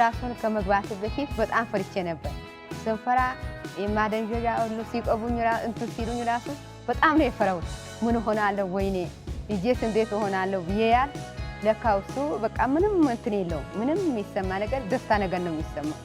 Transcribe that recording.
ኦፕራሲዮን ከመግባት በፊት በጣም ፈርቼ ነበር ስንፈራ የማደንጀጃ ሁሉ ሲቆቡኝ ሲሉኝ ራሱ በጣም ነው የፈራሁት ምን ሆናለሁ ወይኔ ልጄስ እንዴት ሆናለሁ ብዬያል ለካው እሱ በቃ ምንም እንትን የለውም ምንም የሚሰማ ነገር ደስታ ነገር ነው የሚሰማው